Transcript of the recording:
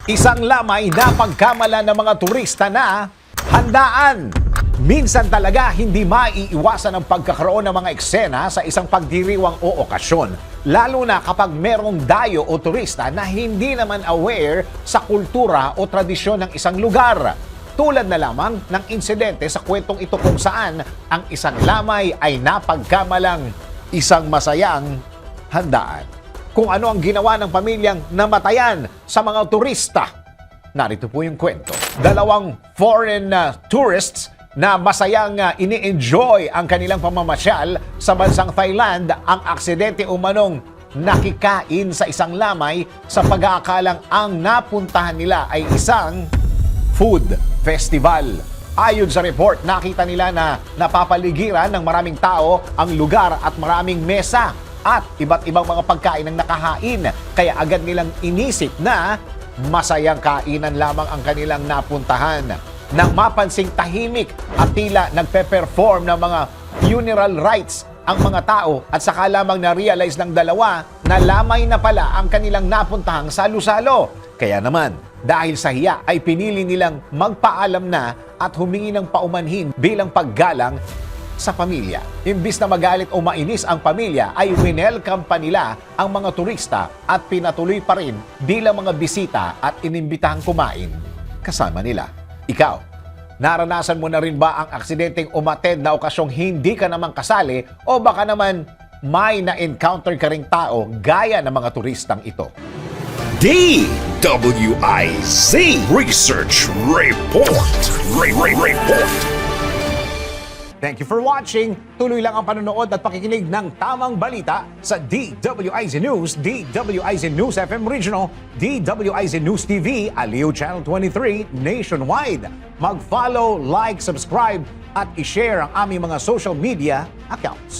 Isang lamay na pagkamalan ng mga turista na handaan. Minsan talaga hindi maiiwasan ang pagkakaroon ng mga eksena sa isang pagdiriwang o okasyon. Lalo na kapag merong dayo o turista na hindi naman aware sa kultura o tradisyon ng isang lugar. Tulad na lamang ng insidente sa kwentong ito kung saan ang isang lamay ay napagkamalang isang masayang handaan. Kung ano ang ginawa ng pamilyang namatayan sa mga turista. Narito po yung kwento. Dalawang foreign tourists na masayang ini-enjoy ang kanilang pamamasyal sa bansang Thailand ang aksidente umanong nakikain sa isang lamay sa pag-aakalang ang napuntahan nila ay isang food festival. Ayon sa report, nakita nila na napapaligiran ng maraming tao ang lugar at maraming mesa at iba't ibang mga pagkain ang nakahain. Kaya agad nilang inisip na masayang kainan lamang ang kanilang napuntahan. Nang mapansing tahimik at tila nagpe-perform ng mga funeral rites ang mga tao at saka lamang na-realize ng dalawa na lamay na pala ang kanilang napuntahang salo-salo. Kaya naman, dahil sa hiya ay pinili nilang magpaalam na at humingi ng paumanhin bilang paggalang sa pamilya. Imbis na magalit o mainis ang pamilya ay winelcome pa nila ang mga turista at pinatuloy pa rin bilang mga bisita at inimbitahang kumain kasama nila. Ikaw, naranasan mo na rin ba ang aksidenteng umattend na okasyong hindi ka naman kasali o baka naman may na-encounter ka ring tao gaya ng mga turistang ito? DWIZ Research Report. Report. Thank you for watching. Tuloy lang ang panonood at pakikinig ng tamang balita sa DWIZ News, DWIZ News FM Regional, DWIZ News TV, Aliw Channel 23, nationwide. Mag-follow, like, subscribe at i-share ang aming mga social media accounts.